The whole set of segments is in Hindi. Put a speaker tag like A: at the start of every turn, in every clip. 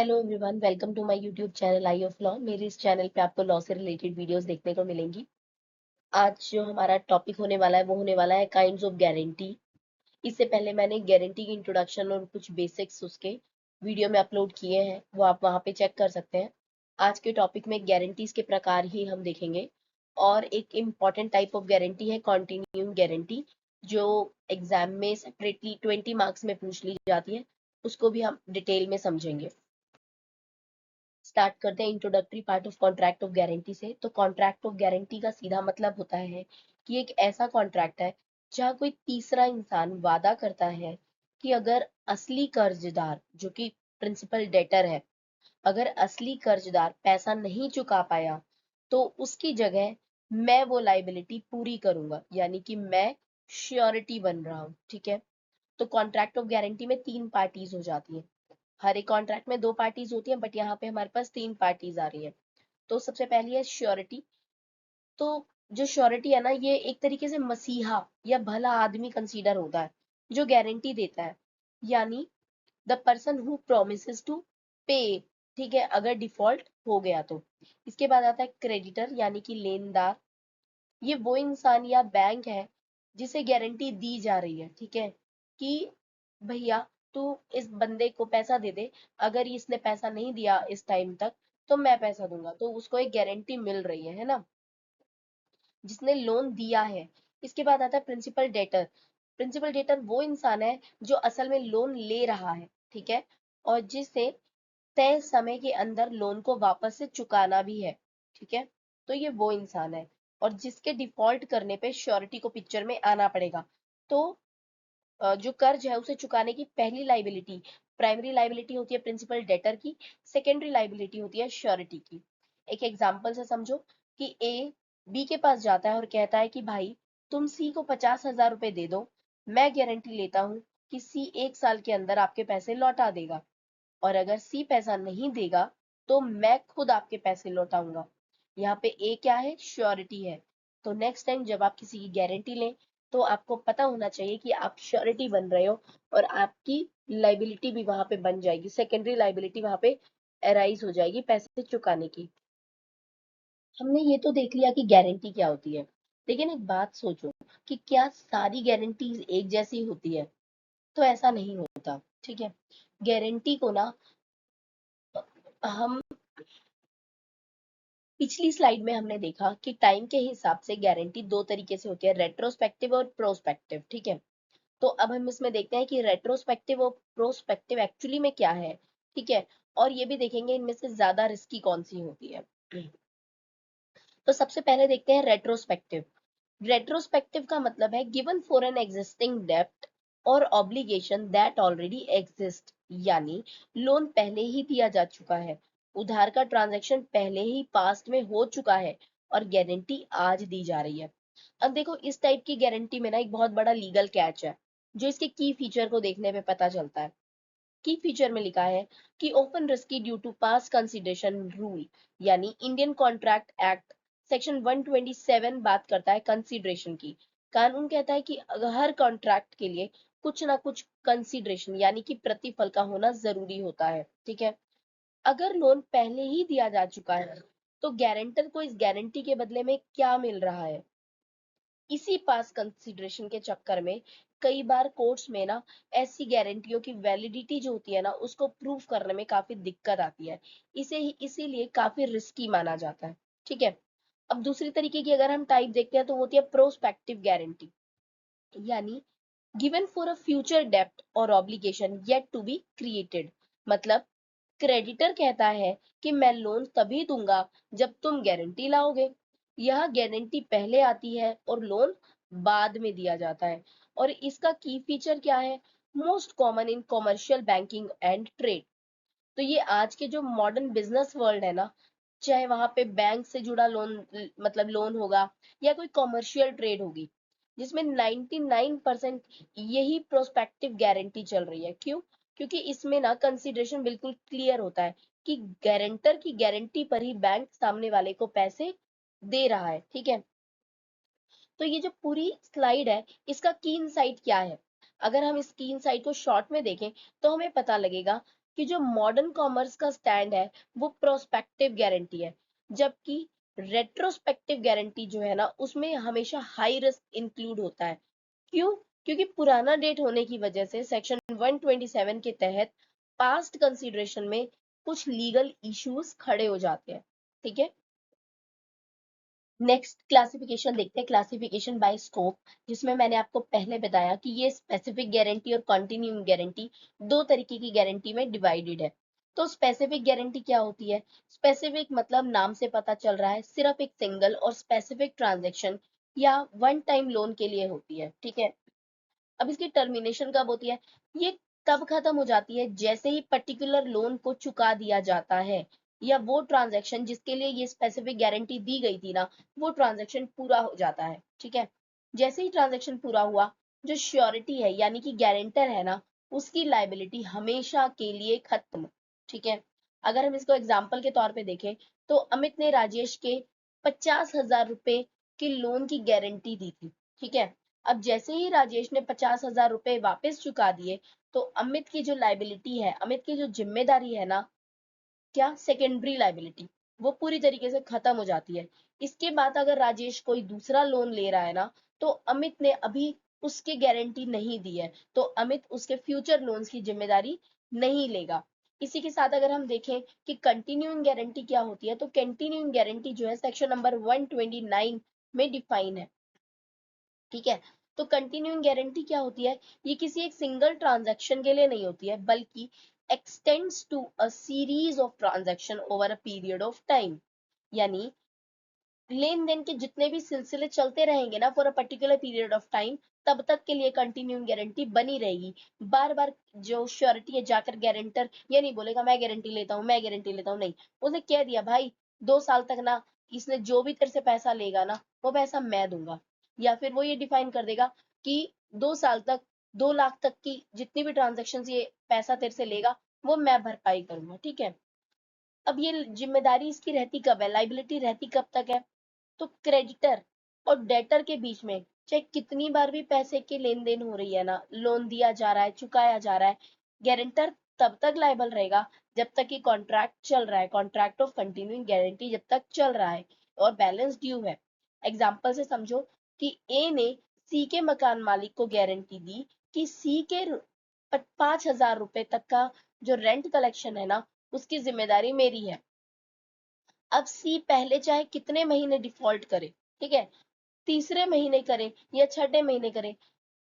A: Hello everyone, welcome to my YouTube channel eye of law. मेरे इस चैनल पे आपको लॉ से रिलेटेड वीडियोस देखने को मिलेंगी। आज जो हमारा टॉपिक होने वाला है वो होने वाला है काइंड्स ऑफ गारंटी। इससे पहले मैंने गारंटी की इंट्रोडक्शन और कुछ बेसिक्स उसके वीडियो में अपलोड किए हैं, वो आप वहाँ पे चेक कर सकते हैं। आज के टॉपिक में गारंटीज के प्रकार ही हम देखेंगे और एक इम्पॉर्टेंट टाइप ऑफ गारंटी है कॉन्टिन्यूइंग गारंटी, जो एग्जाम में सेपरेटली 20 मार्क्स में पूछ ली जाती है। उसको भी हम डिटेल में समझेंगे। स्टार्ट करते हैं introductory part of contract of guarantee से। तो कॉन्ट्रैक्ट ऑफ गारंटी का सीधा मतलब होता है कि एक ऐसा कॉन्ट्रैक्ट है जहाँ कोई तीसरा इंसान वादा करता है कि अगर असली कर्जदार, जो कि प्रिंसिपल डेटर है, अगर असली कर्जदार पैसा नहीं चुका पाया तो उसकी जगह मैं वो लाइबिलिटी पूरी करूंगा, यानी कि मैं श्योरिटी बन रहा हूँ। ठीक है। तो कॉन्ट्रैक्ट ऑफ गारंटी में 3 पार्टीज हो जाती हैं। हर एक कॉन्ट्रैक्ट में 2 पार्टीज होती हैं, बट यहाँ पे हमारे पास 3 पार्टीज आ रही है। तो सबसे पहली है श्योरिटी। तो जो श्योरिटी है ना, ये एक तरीके से मसीहा या भला आदमी कंसीडर होता है जो गारंटी देता है, यानी the person who promises to pay. ठीक है, अगर डिफॉल्ट हो गया तो। इसके बाद आता है क्रेडिटर, यानी कि लेनदार। ये वो इंसान या बैंक है जिसे गारंटी दी जा रही है, ठीक है, कि भैया तू इस बंदे को पैसा दे दे, अगर इसने पैसा नहीं दिया इस टाइम तक तो मैं पैसा दूंगा, तो उसको एक गारंटी मिल रही है ना, जिसने लोन दिया है। इसके बाद आता है प्रिंसिपल डेटर। प्रिंसिपल डेटर वो इंसान है जो असल में लोन ले रहा है, ठीक है, और जिसे तय समय के अंदर लोन को वापस से चुकाना भी है। ठीक है। तो ये वो इंसान है और जिसके डिफॉल्ट करने पे श्योरिटी को पिक्चर में आना पड़ेगा। तो जो कर्ज है उसे चुकाने की पहली लाइबिलिटी, प्राइमरी लाइबिलिटी होती है प्रिंसिपल डेटर की, सेकेंडरी लाइबिलिटी होती है श्योरिटी की। एक एग्जांपल से समझो कि ए बी के पास जाता है और कहता है कि भाई तुम सी को 50,000 रुपए दे दो, मैं गारंटी लेता हूँ कि सी 1 साल के अंदर आपके पैसे लौटा देगा, और अगर सी पैसा नहीं देगा तो मैं खुद आपके पैसे लौटाऊंगा। यहाँ पे ए क्या है? श्योरिटी है। तो नेक्स्ट टाइम जब आप किसी की गारंटी लें तो आपको पता होना चाहिए कि आप श्योरिटी बन रहे हो, और आपकी लाइबिलिटी भी वहां पे बन जाएगी, सेकेंडरी लाइबिलिटी वहां पे अराइज हो जाएगी पैसे चुकाने की। हमने ये तो देख लिया कि गारंटी क्या होती है, लेकिन एक बात सोचो कि क्या सारी गारंटीज एक जैसी होती है? तो ऐसा नहीं होता। ठीक है। गारंटी को ना हम पिछली स्लाइड में हमने देखा कि टाइम के हिसाब से गारंटी दो तरीके से होती है, रेट्रोस्पेक्टिव और प्रोस्पेक्टिव। ठीक है। तो अब हम इसमें देखते हैं कि रेट्रोस्पेक्टिव और प्रोस्पेक्टिव एक्चुअली में क्या है। ठीक है। और ये भी देखेंगे इनमें से ज्यादा रिस्की कौन सी होती है। तो सबसे पहले देखते हैं रेट्रोस्पेक्टिव। रेट्रोस्पेक्टिव का मतलब है गिवन फॉर एन एग्जिस्टिंग डेब्ट और ऑब्लिगेशन दैट ऑलरेडी एग्जिस्ट, यानी लोन पहले ही दिया जा चुका है, उधार का ट्रांजैक्शन पहले ही पास्ट में हो चुका है और गारंटी आज दी जा रही है। अब देखो इस टाइप की गारंटी में ना एक बहुत बड़ा लीगल कैच है, जो इसके की फीचर को देखने पे पता चलता है। की फीचर में लिखा है कि open risky due to past consideration rule, यानी इंडियन कॉन्ट्रैक्ट एक्ट सेक्शन 127 बात करता है कंसिडरेशन की। कानून कहता है कि हर कॉन्ट्रैक्ट के लिए कुछ ना कुछ कंसिडरेशन यानी कि प्रतिफल का होना जरूरी होता है। ठीक है। अगर लोन पहले ही दिया जा चुका है तो गारंटर को इस गारंटी के बदले में क्या मिल रहा है? इसी पास कंसिडरेशन के चक्कर में कई बार कोर्ट्स में ना ऐसी गारंटियों की वैलिडिटी जो होती है ना उसको प्रूव करने में काफी दिक्कत आती है। इसे ही इसीलिए काफी रिस्की माना जाता है। ठीक है। अब दूसरी तरीके की अगर हम टाइप देखते हैं तो वो होती है प्रोस्पेक्टिव गारंटी, यानी गिवन फॉर अ फ्यूचर डेब्ट और obligation yet to be created. मतलब क्रेडिटर कहता है कि मैं लोन तभी दूंगा जब तुम गारंटी लाओगे। यह गारंटी पहले आती है और लोन बाद में दिया जाता है। और इसका की फीचर क्या है? Most common in commercial banking and trade. तो ये आज के जो मॉडर्न बिजनेस वर्ल्ड है ना, चाहे वहां पे बैंक से जुड़ा लोन, मतलब लोन होगा, या कोई कॉमर्शियल ट्रेड होगी, जिसमें 99% यही प्रोस्पेक्टिव गारंटी चल रही है। क्यों? क्योंकि इसमें ना कंसीडरेशन बिल्कुल क्लियर होता है कि गारंटर की गारंटी पर ही बैंक सामने वाले को पैसे दे रहा है। ठीक है। तो ये जो पूरी स्लाइड है इसका की इनसाइट क्या है? अगर हम इस की इनसाइट को शॉर्ट में देखें तो हमें पता लगेगा कि जो मॉडर्न कॉमर्स का स्टैंड है वो प्रोस्पेक्टिव गारंटी है, जबकि रेट्रोस्पेक्टिव गारंटी जो है ना उसमें हमेशा हाई रिस्क इंक्लूड होता है। क्यों? क्योंकि पुराना डेट होने की वजह से सेक्शन 127 के तहत पास्ट कंसीडरेशन में कुछ लीगल इश्यूज खड़े हो जाते हैं। ठीक है, नेक्स्ट क्लासिफिकेशन देखते हैं, क्लासिफिकेशन बाय स्कोप, जिसमें मैंने आपको पहले बताया कि ये स्पेसिफिक गारंटी और कंटिन्यूइंग गारंटी दो तरीके की गारंटी में डिवाइडेड है। तो स्पेसिफिक गारंटी क्या होती है? स्पेसिफिक मतलब नाम से पता चल रहा है सिर्फ एक सिंगल और स्पेसिफिक ट्रांजैक्शन या वन टाइम लोन के लिए होती है। ठीक है, अब इसकी टर्मिनेशन कब होती है? ये तब खत्म हो जाती है जैसे ही पर्टिकुलर लोन को चुका दिया जाता है, या वो ट्रांजैक्शन जिसके लिए ये स्पेसिफिक गारंटी दी गई थी ना, वो ट्रांजैक्शन पूरा हो जाता है। ठीक है, जैसे ही ट्रांजैक्शन पूरा हुआ, जो श्योरिटी है यानी कि गारंटर है ना, उसकी लाइबिलिटी हमेशा के लिए खत्म। ठीक है, अगर हम इसको एग्जाम्पल के तौर पे देखें तो अमित ने राजेश के 50,000 रुपए के लोन की गारंटी दी थी। ठीक है, अब जैसे ही राजेश ने 50,000 रुपए वापस चुका दिए, तो अमित की जो लाइबिलिटी है, अमित की जो जिम्मेदारी है ना, क्या सेकेंडरी लाइबिलिटी, वो पूरी तरीके से खत्म हो जाती है। इसके बाद अगर राजेश कोई दूसरा लोन ले रहा है ना, तो अमित ने अभी उसकी गारंटी नहीं दी है, तो अमित उसके फ्यूचर लोन्स की जिम्मेदारी नहीं लेगा। इसी के साथ अगर हम देखें कि कंटिन्यूइंग गारंटी क्या होती है, तो कंटिन्यूइंग गारंटी जो है सेक्शन नंबर 129 में डिफाइन है। ठीक है, तो कंटिन्यूइंग गारंटी क्या होती है? ये किसी एक सिंगल ट्रांजैक्शन के लिए नहीं होती है, बल्कि extends to a series of transaction over a period of time. यानी लेन देन के जितने भी सिलसिले चलते रहेंगे ना for a particular period of time, तब तक के लिए कंटिन्यूइंग गारंटी बनी रहेगी। बार बार जो श्योरिटी है जाकर गारंटर ये नहीं बोलेगा मैं गारंटी लेता हूँ, मैं गारंटी लेता हूँ, नहीं, उसने कह दिया भाई 2 साल तक ना, इसने जो भी तेरे से पैसा लेगा ना वो पैसा मैं दूंगा। या फिर वो ये डिफाइन कर देगा कि 2 साल तक 2 लाख तक की जितनी भी ट्रांजेक्शन ये पैसा तेरे से लेगा वो मैं भरपाई करूंगा। ठीक है, अब ये जिम्मेदारी इसकी रहती कब है, लाइबिलिटी रहती कब तक है? तो क्रेडिटर और डेटर के बीच में चाहे कितनी बार भी पैसे की लेन देन हो रही है ना, लोन दिया जा रहा है, चुकाया जा रहा है, गारंटर तब तक लायबल रहेगा जब तक कि कॉन्ट्रैक्ट चल रहा है, कॉन्ट्रैक्ट ऑफ कंटिन्यूइंग गारंटी जब तक चल रहा है और बैलेंस ड्यू है। एग्जाम्पल से समझो कि ए ने सी के मकान मालिक को गारंटी दी कि सी के 5,000 रुपए तक का जो रेंट कलेक्शन है ना, उसकी जिम्मेदारी मेरी है। अब सी पहले चाहे कितने महीने डिफॉल्ट करे, ठीक है, तीसरे महीने करे या छठे महीने करे,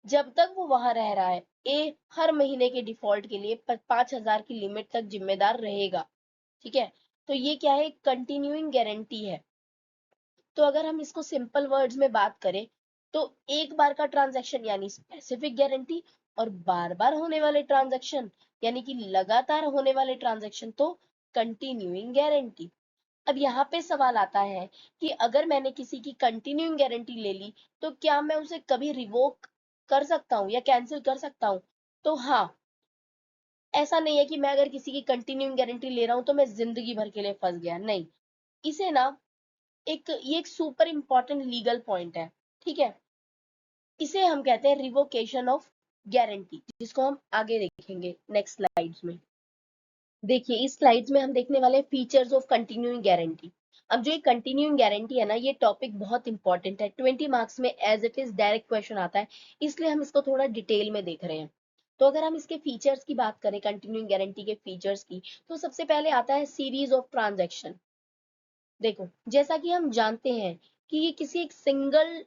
A: जब तक वो वहां रह रहा है, ए हर महीने के डिफॉल्ट के लिए 5,000 की लिमिट तक जिम्मेदार रहेगा। ठीक है, तो ये क्या है? कंटिन्यूइंग गारंटी है। तो अगर हम इसको सिंपल वर्ड्स में बात करें, तो एक बार का ट्रांजैक्शन यानी स्पेसिफिक गारंटी, और बार बार होने वाले ट्रांजैक्शन यानी कि लगातार होने वाले ट्रांजैक्शन तो कंटिन्यूइंग गारंटी। अब यहाँ पे सवाल आता है कि अगर मैंने किसी की कंटिन्यूइंग गारंटी ले ली, तो क्या मैं उसे कभी रिवोक कर सकता हूँ या कैंसिल कर सकता हूँ? तो हाँ, ऐसा नहीं है कि मैं अगर किसी की कंटिन्यूइंग गारंटी ले रहा हूँ तो मैं जिंदगी भर के लिए फंस गया, नहीं। इसे ना ये एक सुपर इंपॉर्टेंट लीगल पॉइंट है। ठीक है, इसे हम कहते हैं रिवोकेशन ऑफ गारंटी, जिसको हम आगे देखेंगे नेक्स्ट स्लाइड्स में। देखिए इस स्लाइड्स में हम देखने वाले फीचर्स ऑफ कंटिन्यूइंग गारंटी। अब जो ये कंटिन्यूइंग गारंटी है ना, ये टॉपिक बहुत इंपॉर्टेंट है, 20 मार्क्स में as it is direct question आता है, इसलिए हम इसको थोड़ा डिटेल में देख रहे हैं। तो अगर हम इसके फीचर्स की बात करें, कंटिन्यूइंग गारंटी के फीचर्स की, तो सबसे पहले आता है सीरीज ऑफ ट्रांजैक्शन। देखो जैसा कि हम जानते हैं कि ये किसी एक सिंगल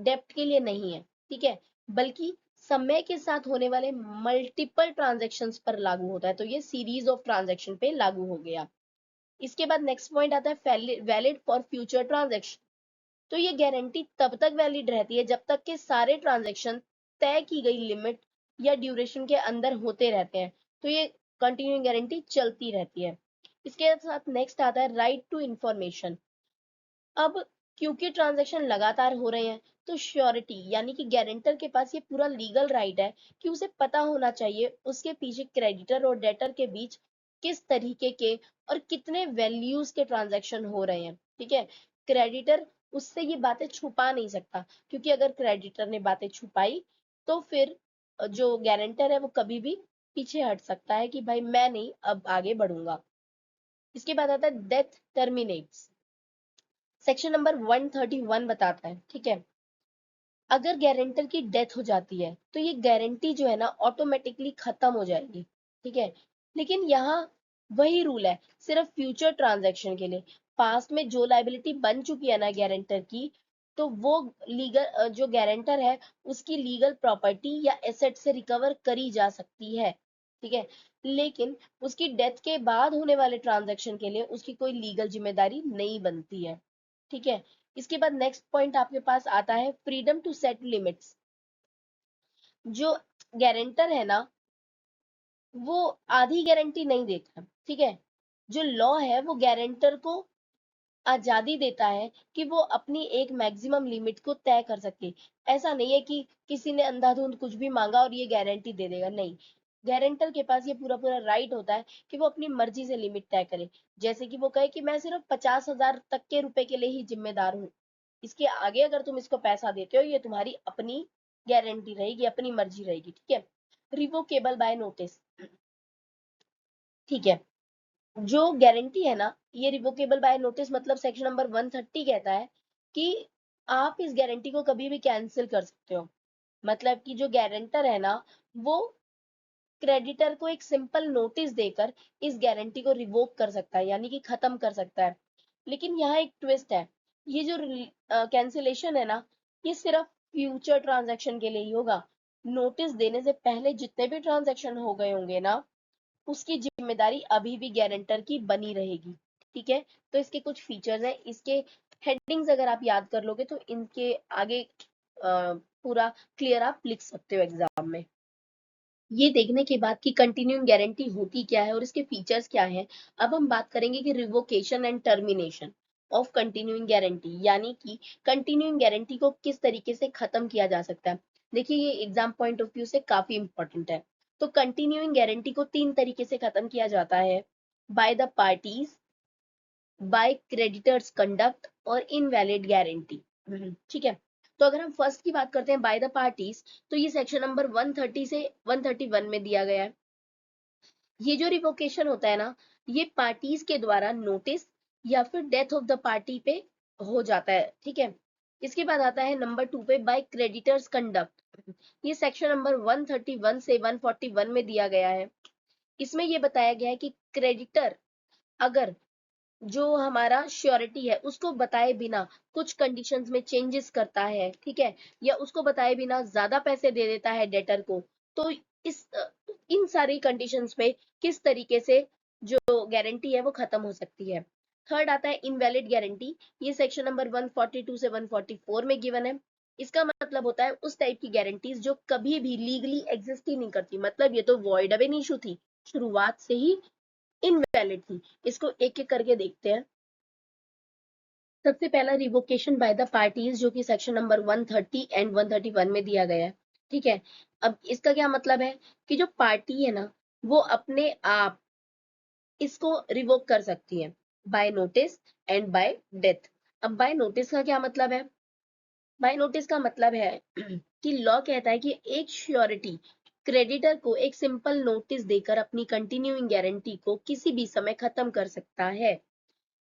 A: डेप्ट के लिए नहीं है, ठीक है, बल्कि समय के साथ होने वाले मल्टीपल ट्रांजैक्शंस पर लागू होता है, तो ये सीरीज ऑफ ट्रांजैक्शन पे लागू हो गया। इसके बाद नेक्स्ट पॉइंट आता है वैलिड फॉर फ्यूचर ट्रांजैक्शन। तो ये गारंटी तब तक वैलिड रहती है जब तक के सारे ट्रांजैक्शन तय की गई लिमिट या ड्यूरेशन के अंदर होते रहते हैं, तो ये कंटिन्यूइंग गारंटी चलती रहती है। इसके साथ नेक्स्ट आता है राइट टू इंफॉर्मेशन। अब क्योंकि ट्रांजैक्शन लगातार हो रहे हैं, तो श्योरिटी यानी कि गारंटर के पास ये पूरा लीगल राइट है कि उसे पता होना चाहिए उसके पीछे क्रेडिटर और डेटर के बीच किस तरीके के और कितने वैल्यूज के ट्रांजैक्शन हो रहे हैं। ठीक है, क्रेडिटर उससे ये बातें छुपा नहीं सकता, क्योंकि अगर क्रेडिटर ने बातें छुपाई तो फिर जो गारंटर है वो कभी भी पीछे हट सकता है कि भाई मैं नहीं अब आगे बढ़ूंगा। इसके बाद आता है डेथ टर्मिनेट्स। सेक्शन नंबर 131 बताता है, ठीक है, अगर गारंटर की डेथ हो जाती है तो ये गारंटी जो है ना ऑटोमेटिकली खत्म हो जाएगी, ठीक है। लेकिन यहाँ वही रूल है सिर्फ फ्यूचर ट्रांजैक्शन के लिए। पास्ट में जो लाइबिलिटी बन चुकी है ना गारंटर की, तो वो लीगल जो गारंटर है उसकी लीगल प्रॉपर्टी या एसेट से रिकवर करी जा सकती है, ठीक है। लेकिन उसकी डेथ के बाद होने वाले ट्रांजैक्शन के लिए उसकी कोई लीगल जिम्मेदारी नहीं बनती है, ठीक है। इसके बाद नेक्स्ट पॉइंट आपके पास आता है फ्रीडम टू सेट लिमिट्स। जो गारंटर है ना वो आधी गारंटी नहीं देता, ठीक है। जो लॉ है वो गारंटर को आजादी देता है कि वो अपनी एक मैक्सिमम लिमिट को तय कर सके। ऐसा नहीं है कि किसी ने अंधाधुंध कुछ भी मांगा और ये गारंटी दे देगा, नहीं। गारंटर के पास ये पूरा पूरा राइट होता है कि वो अपनी मर्जी से लिमिट तय करे। जैसे कि वो कहे कि मैं सिर्फ 50,000 तक के रुपए के लिए ही जिम्मेदार हूँ, इसके आगे अगर तुम इसको पैसा देते हो ये तुम्हारी अपनी गारंटी रहेगी, अपनी मर्जी रहेगी, ठीक है। रिवोकेबल बाय नोटिस, ठीक है। जो गारंटी है ना ये रिवोकेबल बाय नोटिस मतलब सेक्शन नंबर 130 कहता है कि आप इस गारंटी को कभी भी कैंसिल कर सकते हो। मतलब कि जो गारंटर है ना वो क्रेडिटर को एक सिंपल नोटिस देकर इस गारंटी को रिवोक कर सकता है, यानी कि खत्म कर सकता है। लेकिन यहाँ एक ट्विस्ट है, ये जो कैंसिलेशन है ना ये सिर्फ फ्यूचर ट्रांजैक्शन के लिए ही होगा। नोटिस देने से पहले जितने भी ट्रांजैक्शन हो गए होंगे ना उसकी जिम्मेदारी अभी भी गारंटर की बनी रहेगी, ठीक है। तो इसके कुछ फीचर्स हैं, इसके हेडिंग्स अगर आप याद कर लोगे तो इनके आगे पूरा क्लियर आप लिख सकते हो एग्जाम में। ये देखने के बाद कि कंटिन्यूइंग गारंटी होती क्या है और इसके फीचर्स क्या हैं, अब हम बात करेंगे कि revocation and termination of continuing guarantee, यानी कि कंटिन्यूइंग गारंटी को किस तरीके से खत्म किया जा सकता है। देखिए ये एग्जाम पॉइंट ऑफ व्यू से काफी इंपॉर्टेंट है। तो कंटिन्यूइंग गारंटी को तीन तरीके से खत्म किया जाता है, by the parties, by creditors conduct और इनवैलिड गारंटी, ठीक है। तो अगर हम फर्स्ट की बात करते हैं बाय द पार्टीज, तो ये सेक्शन नंबर 130 से 131 में दिया गया है। ये जो रिवोकेशन होता है ना ये पार्टीज के द्वारा नोटिस या फिर डेथ ऑफ द पार्टी पे हो जाता है, ठीक है। इसके बाद आता है नंबर 2 पे बाय क्रेडिटर्स कंडक्ट। ये सेक्शन नंबर 131 से 141 में दिया गया है। इसमें ये बताया गया है कि क्रेडिटर अगर जो हमारा श्योरिटी है उसको बताए बिना कुछ कंडीशंस में चेंजेस करता है, ठीक है, या उसको बताए बिना ज्यादा पैसे दे देता है डेटर को, तो इस इन सारी कंडीशंस में किस तरीके से जो गारंटी है वो खत्म हो सकती है। थर्ड आता है इनवैलिड गारंटी। ये सेक्शन नंबर 142 से 144 में गिवन है। इसका मतलब होता है उस टाइप की गारंटीज जो कभी भी लीगली एग्जिस्ट ही नहीं करती, मतलब ये तो वॉइड अब इशू थी, शुरुआत से ही इनवैलिड थी। इसको एक एक करके देखते हैं। सबसे पहला रिवोकेशन बाय द पार्टीज जो कि सेक्शन नंबर 130 एंड 131 में दिया गया है, ठीक है। अब इसका क्या मतलब है कि जो पार्टी है ना वो अपने आप इसको रिवोक कर सकती है by notice and by death. अब बाय नोटिस का क्या मतलब है? बाय नोटिस का मतलब है कि लॉ कहता है कि एक श्योरिटी क्रेडिटर को एक सिंपल नोटिस देकर अपनी कंटिन्यूइंग गारंटी को किसी भी समय खत्म कर सकता है।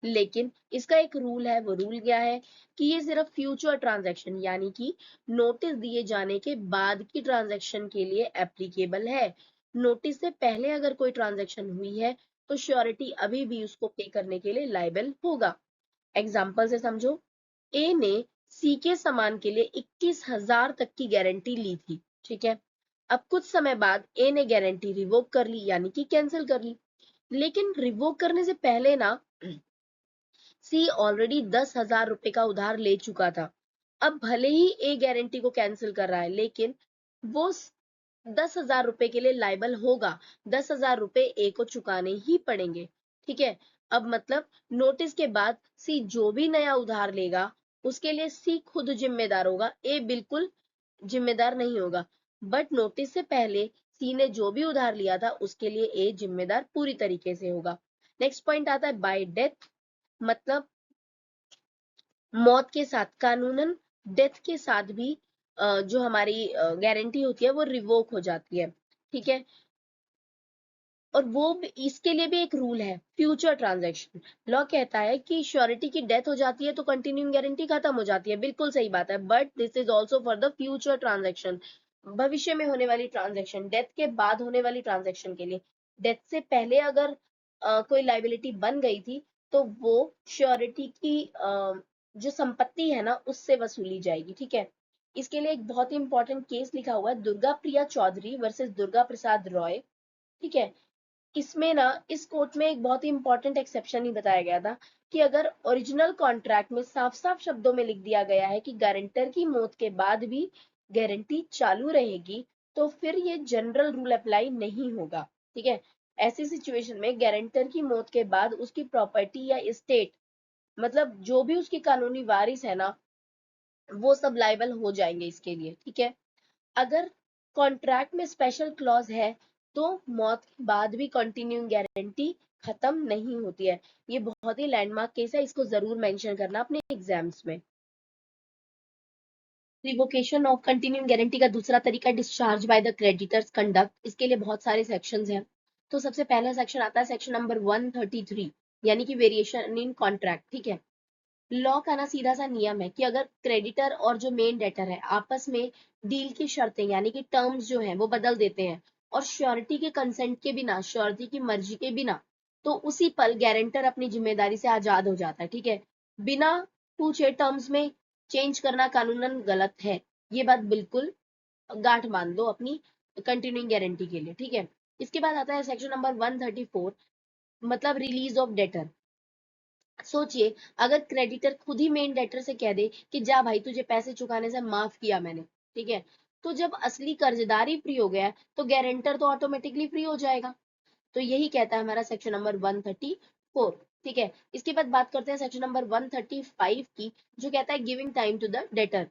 A: लेकिन इसका एक रूल है, वो रूल क्या है कि ये सिर्फ फ्यूचर ट्रांजैक्शन यानी कि नोटिस दिए जाने के बाद की ट्रांजैक्शन के लिए एप्लीकेबल है। नोटिस से पहले अगर कोई ट्रांजैक्शन हुई है तो श्योरिटी अभी भी उसको पे करने के लिए लायबल होगा। एग्जाम्पल से समझो, ए ने सी के सामान के लिए 21,000 तक की गारंटी ली थी, ठीक है। अब कुछ समय बाद ए ने गारंटी रिवोक कर ली यानी कि कैंसिल कर ली। लेकिन रिवोक करने से पहले ना सी ऑलरेडी 10,000 रुपए का उधार ले चुका था। अब भले ही ए गारंटी को कैंसिल कर रहा है लेकिन वो 10,000 रुपए के लिए लायबल होगा। 10,000 रुपए ए को चुकाने ही पड़ेंगे, ठीक है। अब मतलब नोटिस के बाद सी जो भी नया उधार लेगा उसके लिए सी खुद जिम्मेदार होगा, ए बिल्कुल जिम्मेदार नहीं होगा। बट नोटिस से पहले सी ने जो भी उधार लिया था उसके लिए ए जिम्मेदार पूरी तरीके से होगा। नेक्स्ट पॉइंट आता है बाय डेथ, मतलब मौत के साथ, कानूनन डेथ के साथ भी जो हमारी गारंटी होती है वो रिवोक हो जाती है, ठीक है। और वो इसके लिए भी एक रूल है, फ्यूचर ट्रांजैक्शन। लॉ कहता है कि श्योरिटी की डेथ हो जाती है तो कंटिन्यूइंग गारंटी खत्म हो जाती है, बिल्कुल सही बात है, but this is also for the future transaction, भविष्य में होने वाली ट्रांजैक्शन, डेथ के बाद होने वाली ट्रांजैक्शन के लिए। डेथ से पहले अगर कोई लाइबिलिटी बन गई थी तो वो श्योरिटी की जो संपत्ति है ना उससे वसूली जाएगी, ठीक है। इसके लिए एक बहुत ही इंपॉर्टेंट केस लिखा हुआ है, दुर्गा प्रिया चौधरी वर्सेस दुर्गा प्रसाद रॉय, ठीक है। इसमें ना इस कोर्ट में एक बहुत ही इंपॉर्टेंट एक्सेप्शन ही बताया गया था कि अगर ओरिजिनल कॉन्ट्रैक्ट में साफ साफ शब्दों में लिख दिया गया है कि गारंटर की मौत के बाद भी गारंटी चालू रहेगी तो फिर ये जनरल रूल अप्लाई नहीं होगा, ठीक है। ऐसी सिचुएशन में गारंटर की मौत के बाद उसकी प्रॉपर्टी या एस्टेट, मतलब जो भी उसकी कानूनी वारिस है ना, वो सब लायबल हो जाएंगे इसके लिए, ठीक है। अगर कॉन्ट्रैक्ट में स्पेशल क्लॉज है तो मौत के बाद भी कंटिन्यूइंग गारंटी खत्म नहीं होती है। ये बहुत ही लैंडमार्क केस है, इसको जरूर मेंशन करना अपने एग्जाम्स में। रिवोकेशन ऑफ कंटिन्यूइंग गारंटी का दूसरा तरीका discharge by the creditors conduct. इसके लिए बहुत सारे सेक्शंस हैं। तो सबसे पहला सेक्शन आता है सेक्शन नंबर 133, यानी कि वेरिएशन इन कॉन्ट्रैक्ट, ठीक है। लॉ का ना सीधा सा नियम है कि अगर क्रेडिटर और जो मेन डेटर है आपस में डील की शर्तें यानी कि टर्म्स जो हैं वो बदल देते हैं और श्योरिटी के कंसेंट के बिना, श्योरिटी की मर्जी के बिना, तो उसी पल गारंटर अपनी जिम्मेदारी से आजाद हो जाता है, ठीक है। बिना पूछे टर्म्स में चेंज करना कानूनन गलत है, ये बात बिल्कुल गांठ मान दो अपनी कंटिन्यूइंग गारंटी के लिए, ठीक है। इसके बाद आता है सेक्शन नंबर 134, मतलब रिलीज ऑफ डेटर। सोचिए अगर क्रेडिटर खुद ही मेन डेटर से कह दे कि जा भाई तुझे पैसे चुकाने से माफ किया मैंने, ठीक है। तो जब असली कर्जदारी फ्री हो गया तो गारंटर तो ऑटोमेटिकली फ्री हो जाएगा। तो यही कहता है हमारा सेक्शन नंबर 134, ठीक है। इसके बाद बात करते हैं सेक्शन नंबर 135 की, जो कहता है giving time to the debtor.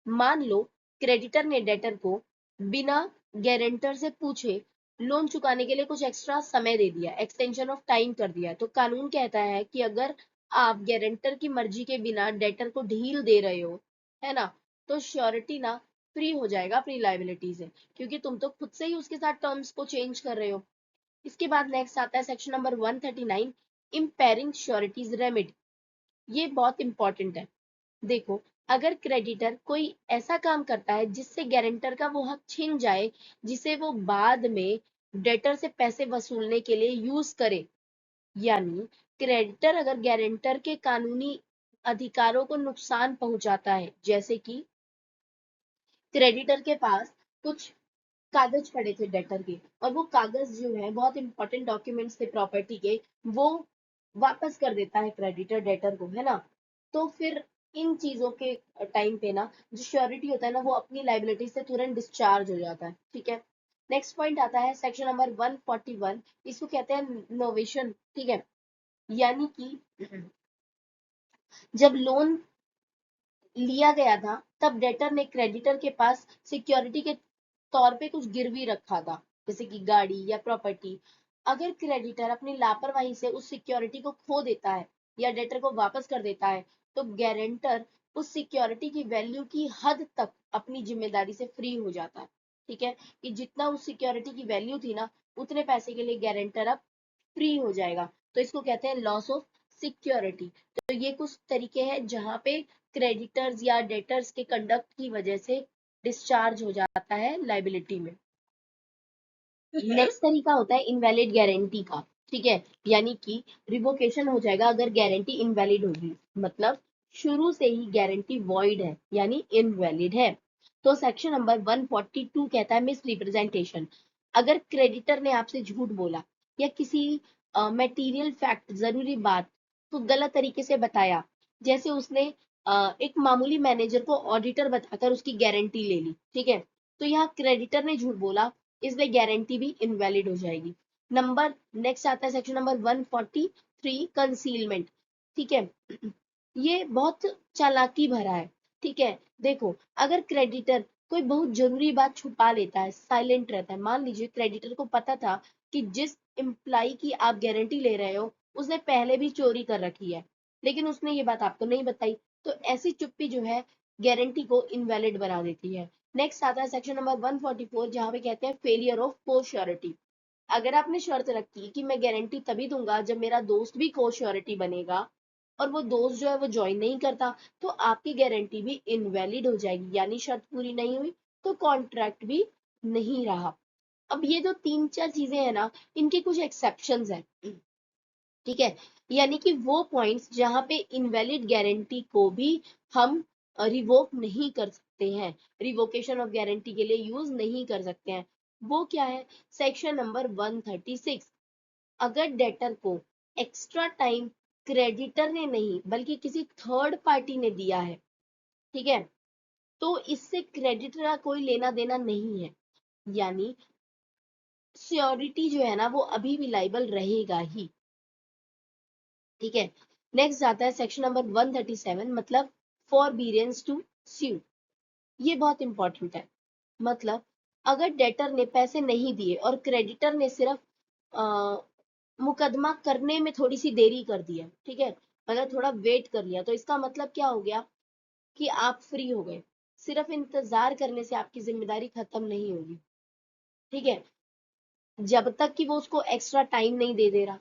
A: मान लो क्रेडिटर ने डेटर को बिना गारंटर से पूछे लोन चुकाने के लिए कुछ एक्स्ट्रा समय दे दिया, एक्सटेंशन ऑफ टाइम कर दिया, तो कानून कहता है कि अगर आप गारंटर की मर्जी के बिना डेटर को ढील दे रहे हो, है ना, तो श्योरिटी ना फ्री हो जाएगा अपनी लाइबिलिटी से, क्योंकि तुम तो खुद से ही उसके साथ टर्म्स को चेंज कर रहे हो। इसके बाद नेक्स्ट आता है section number 139, impairing sureties remedy. ये बहुत इंपॉर्टेंट है। देखो अगर क्रेडिटर कोई ऐसा काम करता है जिससे गारंटर का वो हक छिन जाए जिसे वो बाद में डेटर से पैसे वसूलने के लिए यूज करे, यानी क्रेडिटर अगर गारंटर के कानूनी अधिकारों को नुकसान पहुंचाता है, जैसे कि क्रेडिटर के पास कुछ कागज पड़े थे डेटर के और वो कागज जो है बहुत इंपॉर्टेंट डॉक्यूमेंट्स थे प्रॉपर्टी के, वो वापस कर देता है क्रेडिटर डेटर को, है ना, तो फिर इन चीजों के टाइम पे ना जो श्योरिटी होता है ना वो अपनी लाइबिलिटी से तुरंत डिस्चार्ज हो जाता है, ठीक है। नेक्स्ट पॉइंट आता है सेक्शन नंबर 141, इसको कहते हैं नोवेशन, ठीक है। यानी कि जब लोन लिया गया था तब डेटर ने क्रेडिटर के पास सिक्योरिटी के तौर पे कुछ गिरवी रखा था, जैसे कि गाड़ी या प्रॉपर्टी। अगर क्रेडिटर अपनी लापरवाही से उस सिक्योरिटी को खो देता है या डेटर को वापस कर देता है तो गारंटर उस सिक्योरिटी की वैल्यू की हद तक अपनी जिम्मेदारी से फ्री हो जाता है, ठीक है। कि जितना उस सिक्योरिटी की वैल्यू थी ना उतने पैसे के लिए गारंटर अब फ्री हो जाएगा, तो इसको कहते हैं लॉस ऑफ सिक्योरिटी। तो ये कुछ तरीके हैं जहां पे क्रेडिटर्स या डेटर्स के कंडक्ट की वजह से डिस्चार्ज हो जाता है लाइबिलिटी में। नेक्स्ट तरीका होता है इनवैलिड गारंटी का, ठीक है। यानी कि रिवोकेशन हो जाएगा अगर गारंटी इनवैलिड होगी, मतलब शुरू से ही गारंटी वॉइड है यानी इनवैलिड है। तो सेक्शन नंबर 142 कहता है मिस रिप्रेजेंटेशन। अगर क्रेडिटर ने आपसे झूठ बोला या किसी मटेरियल फैक्ट, जरूरी बात को गलत तरीके से बताया, जैसे उसने एक मामूली मैनेजर को ऑडिटर बताकर उसकी गारंटी ले ली, ठीक है, तो यहाँ क्रेडिटर ने झूठ बोला इसलिए गारंटी भी इनवैलिड हो जाएगी। नंबर नेक्स्ट आता है सेक्शन नंबर 143, कंसीलमेंट, ठीक है। ये बहुत चालाकी भरा है, ठीक है। देखो अगर क्रेडिटर कोई बहुत जरूरी बात छुपा लेता है, साइलेंट रहता है, मान लीजिए क्रेडिटर को पता था कि जिस एम्प्लाई की आप गारंटी ले रहे हो उसने पहले भी चोरी कर रखी है लेकिन उसने ये बात आपको नहीं बताई, तो ऐसी चुप्पी जो है गारंटी को इनवैलिड बना देती है। नेक्स्ट आता है सेक्शन नंबर 144, जहां पे कहते हैं फेलियर ऑफ कोश्योरिटी। अगर आपने शर्त रखी कि मैं गारंटी तभी दूंगा जब मेरा दोस्त भी को श्योरिटी बनेगा, और वो दोस्त जो है वो ज्वाइन नहीं करता, तो आपकी गारंटी भी इनवैलिड हो जाएगी, यानी शर्त पूरी नहीं हुई, तो कॉन्ट्रैक्ट भी नहीं रहा। अब ये जो 3-4 चीजें हैं ना, इनके कुछ एक्सेप्शंस हैं, ठीक है। यानी कि वो पॉइंट्स जहां पे इनवैलिड गारंटी को भी हम रिवोक नहीं कर सकते हैं, रिवोकेशन ऑफ गारंटी के लिए यूज नहीं कर सकते हैं। वो क्या है? Section number 136। अगर डेटर को एक्स्ट्रा टाइम क्रेडिटर ने नहीं बल्कि किसी थर्ड पार्टी ने दिया है, ठीक है, तो इससे क्रेडिटर का कोई लेना देना नहीं है, यानी श्योरिटी जो है ना वो अभी भी लाइबल रहेगा ही, ठीक है। नेक्स्ट आता है सेक्शन नंबर 137, मतलब फॉरबीरेंस टू स्यू। ये बहुत इंपॉर्टेंट है। मतलब अगर डेटर ने पैसे नहीं दिए और क्रेडिटर ने सिर्फ मुकदमा करने में थोड़ी सी देरी कर दी है, ठीक है, मतलब थोड़ा वेट कर लिया, तो इसका मतलब क्या हो गया कि आप फ्री हो गए। सिर्फ इंतजार करने से आपकी जिम्मेदारी खत्म नहीं होगी, ठीक है, जब तक कि वो उसको एक्स्ट्रा टाइम नहीं दे दे रहा,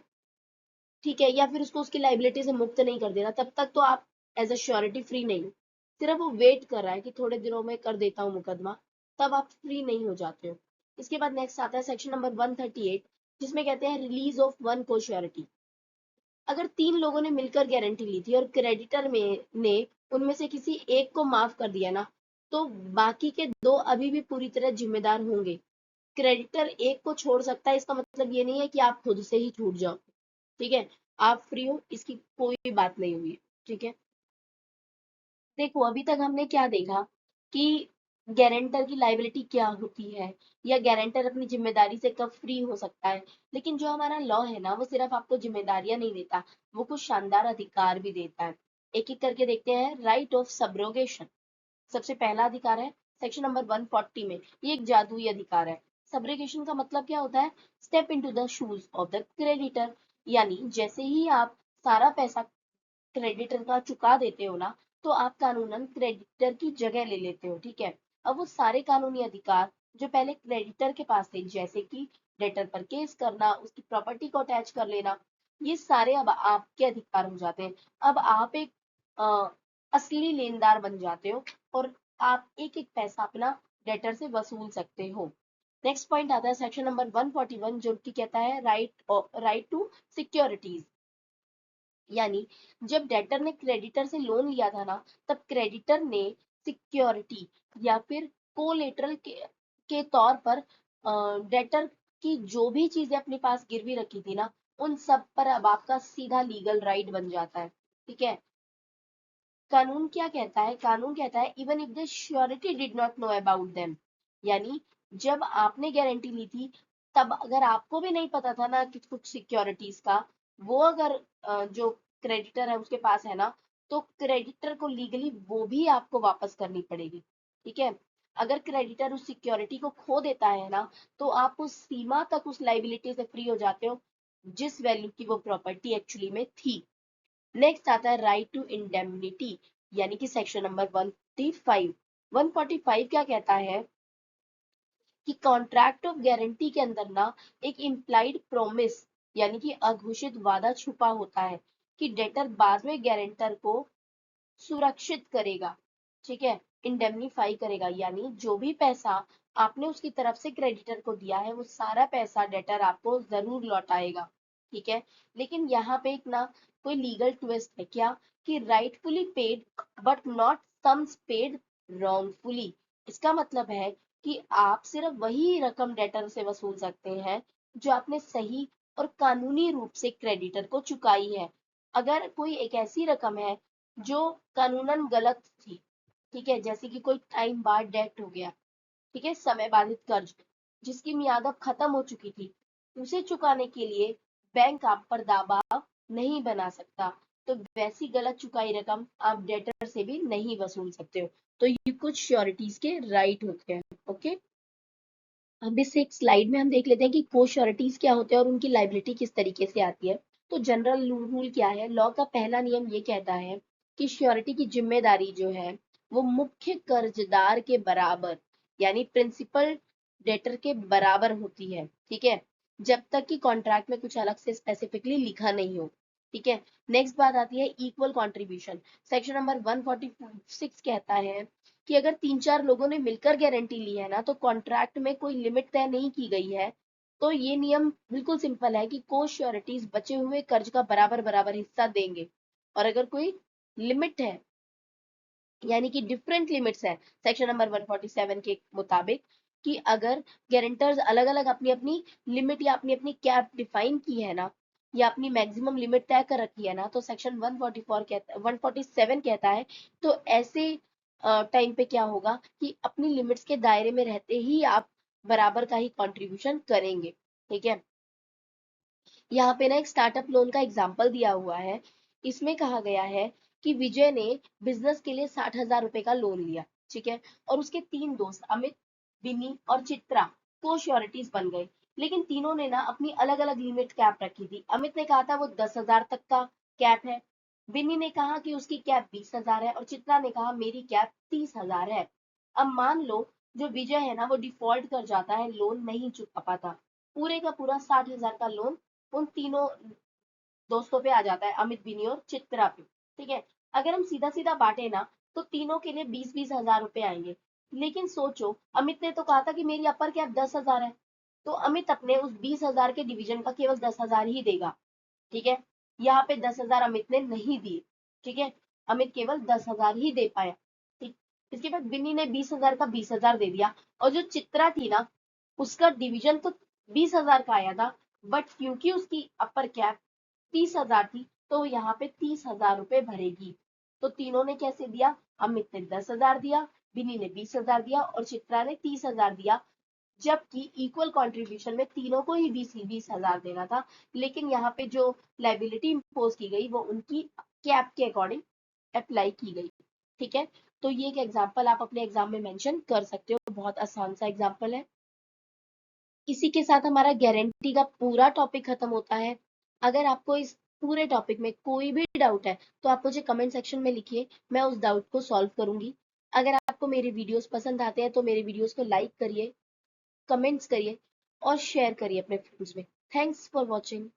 A: ठीक है, या फिर उसको उसकी लाइबिलिटी से मुक्त नहीं कर दे रहा, तब तक तो आप एज अ श्योरिटी फ्री नहीं हो। सिर्फ वो वेट कर रहा है कि थोड़े दिनों में कर देता हूँ मुकदमा, तब आप फ्री नहीं हो जाते हो। इसके बाद नेक्स्ट आता है सेक्शन नंबर 138, जिसमें कहते हैं रिलीज ऑफ वन को श्योरिटी। अगर 3 लोगों ने मिलकर गारंटी ली थी और क्रेडिटर में ने उनमें से किसी एक को माफ कर दिया ना, तो बाकी के 2 अभी भी पूरी तरह जिम्मेदार होंगे। क्रेडिटर एक को छोड़ सकता है, इसका मतलब ये नहीं है कि आप खुद से ही छूट जाओ, ठीक है, आप फ्री हो, इसकी कोई बात नहीं हुई, ठीक है। देखो अभी तक हमने क्या देखा कि गारंटर की लाइबिलिटी क्या होती है, या गारंटर अपनी जिम्मेदारी से कब फ्री हो सकता है। लेकिन जो हमारा लॉ है ना, वो सिर्फ आपको जिम्मेदारियां नहीं देता, वो कुछ शानदार अधिकार भी देता है। एक एक करके देखते हैं। राइट ऑफ सब्रोगेशन सबसे पहला अधिकार है सेक्शन नंबर 140 में। ये एक जादुई अधिकार है। सब्रोगेशन का मतलब क्या होता है? Step into the shoes of the creditor, यानी जैसे ही आप सारा पैसा क्रेडिटर का चुका देते हो ना, तो आप कानूनन क्रेडिटर की जगह ले लेते हो, ठीक है। अब वो सारे कानूनी अधिकार जो पहले क्रेडिटर के पास थे, जैसे कि डेटर पर केस करना, उसकी प्रॉपर्टी को अटैच कर लेना, ये सारे अब आपके अधिकार हो जाते हैं। अब आप एक अ, असली लेनदार बन जाते हो, और आप एक एक पैसा अपना डेटर से वसूल सकते हो। नेक्स्ट पॉइंट आता है सेक्शन नंबर 141, जो कि कहता है राइट टू सिक्योरिटीज। यानी जब डेटर ने क्रेडिटर से लोन लिया था ना, तब क्रेडिटर ने सिक्योरिटी या फिर कोलेटरल के तौर पर डेटर की जो भी चीजें अपने पास गिरवी रखी थी ना, उन सब पर अब आपका सीधा लीगल राइट बन जाता है, ठीक है। कानून क्या कहता है? कानून कहता है even if the surety did not know about them, यानी जब आपने गारंटी ली थी, तब अगर आपको भी नहीं पता था ना कि कुछ सिक्योरिटीज का, वो अगर जो क्रेडिटर है उसके पास है ना, तो क्रेडिटर को लीगली वो भी आपको वापस करनी पड़ेगी, ठीक है। अगर क्रेडिटर उस सिक्योरिटी को खो देता है ना, तो आप उस सीमा तक उस लाइबिलिटी से फ्री हो जाते हो जिस वैल्यू की वो प्रॉपर्टी एक्चुअली में थी। नेक्स्ट आता है राइट टू इंडेमनिटी, यानी कि सेक्शन नंबर 145। 145 क्या कहता है कि कॉन्ट्रैक्ट ऑफ गारंटी के अंदर ना एक इम्प्लाइड प्रोमिस, यानी कि अघोषित वादा छुपा होता है कि डेटर बाद में गारंटर को सुरक्षित करेगा, ठीक है, इंडेमनीफाई करेगा, यानी जो भी पैसा आपने उसकी तरफ से क्रेडिटर को दिया है, वो सारा पैसा डेटर आपको जरूर लौटाएगा, ठीक है। लेकिन यहाँ पे एक ना कोई लीगल ट्विस्ट है, क्या? कि rightfully paid but not sums paid wrongfully. इसका मतलब है कि आप सिर्फ वही रकम डेटर से वसूल सकते हैं जो आपने सही और कानूनी रूप से क्रेडिटर को चुकाई है। अगर कोई एक ऐसी रकम है जो कानूनन गलत थी, ठीक है, जैसे कि कोई टाइम बाद डेट हो गया, ठीक है, समय बाधित कर्ज जिसकी मियाद अब खत्म हो चुकी थी, उसे चुकाने के लिए बैंक आप पर दबाव नहीं बना सकता, तो वैसी गलत चुकाई रकम आप डेटर से भी नहीं वसूल सकते हो। तो ये कुछ श्योरिटीज के राइट होते हैं, ओके। अब इस एक स्लाइड में हम देख लेते हैं कि को श्योरिटीज क्या होते हैं और उनकी लाइबिलिटी किस तरीके से आती है। तो जनरल रूल क्या है? लॉ का पहला नियम ये कहता है कि श्योरिटी की जिम्मेदारी जो है वो मुख्य कर्जदार के बराबर, यानी प्रिंसिपल डेटर के बराबर होती है, ठीक है। जब तक कि कॉन्ट्रैक्ट में कुछ अलग से स्पेसिफिकली लिखा नहीं हो। ठीक है, नेक्स्ट बात आती है इक्वल कंट्रीब्यूशन। सेक्शन नंबर 146 कहता है कि अगर 3-4 लोगों ने मिलकर गारंटी ली है ना, तो कॉन्ट्रैक्ट में कोई लिमिट तय नहीं की गई है, तो ये नियम बिल्कुल सिंपल है कि को श्योरिटीज बचे हुए कर्ज का बराबर बराबर हिस्सा देंगे। और अगर कोई लिमिट है, यानी कि डिफरेंट लिमिट्स है सेक्शन नंबर 147 के मुताबिक, कि अगर गारंटर्स अलग अलग अपनी अपनी लिमिट या अपनी अपनी कैप डिफाइन की है ना, या अपनी मैक्सिमम लिमिट तय कर रखी है ना, तो सेक्शन 144 कहता 147 कहता है, तो ऐसे टाइम पे क्या होगा कि अपनी लिमिट्स के दायरे में रहते ही आप बराबर का ही कंट्रीब्यूशन करेंगे। ठीक है, यहाँ पे ना एक स्टार्टअप लोन का एग्जाम्पल दिया हुआ है। इसमें कहा गया है कि विजय ने बिजनेस के लिए 60,000 रुपए का लोन लिया। ठीक है, और उसके 3 दोस्त अमित, बिनी और चित्रा को श्योरिटीज बन गए। लेकिन तीनों ने ना अपनी अलग अलग लिमिट कैप रखी थी। अमित ने कहा था वो 10,000 तक का कैप है, बिनी ने कहा कि उसकी कैप 20,000 है, और चित्रा ने कहा मेरी कैप 30,000 है। अब मान लो जो विजय है ना वो डिफॉल्ट कर जाता है, लोन नहीं चुका पाता, पूरे का पूरा 60,000 का लोन उन तीनों दोस्तों पे आ जाता है, अमित, बिनी और चित्रा पे। ठीक है, अगर हम सीधा सीधा बांटे ना, तो तीनों के लिए 20-20 हजार रुपए आएंगे। लेकिन सोचो, अमित ने तो कहा था कि मेरी अपर कैप 10,000 है, तो अमित अपने उस 20,000 के डिवीजन का केवल 10,000 ही देगा। ठीक है, यहाँ पे 10,000 अमित ने नहीं दिए। ठीक है, अमित केवल 10,000 ही दे पाया। ठीक, इसके बाद बिन्नी ने 20,000 का 20,000 दे दिया, और जो चित्रा थी ना, उसका डिवीजन तो 20,000 का आया था, बट क्योंकि उसकी अपर कैप 30,000 थी, तो वो यहाँ पे 30,000 रुपए भरेगी। तो तीनों ने कैसे दिया, अमित ने 10,000 दिया, बिनी ने 20,000 दिया, और चित्रा ने 30,000 दिया। जबकि इक्वल कंट्रीब्यूशन में तीनों को ही 20,000 देना था, लेकिन यहाँ पे जो लाइबिलिटी इम्पोज की गई वो उनकी कैप के अकॉर्डिंग अप्लाई की गई। ठीक है, तो ये एक एग्जाम्पल आप अपने एग्जाम में मेंशन कर सकते हो, बहुत आसान सा एग्जाम्पल है। इसी के साथ हमारा गारंटी का पूरा टॉपिक खत्म होता है। अगर आपको इस पूरे टॉपिक में कोई भी डाउट है, तो आप मुझे कमेंट सेक्शन में लिखिए, मैं उस डाउट को सॉल्व करूंगी। अगर आपको मेरे वीडियोस पसंद आते हैं, तो मेरे वीडियोस को लाइक करिए, कमेंट्स करिए और शेयर करिए अपने फ्रेंड्स में। Thanks for watching.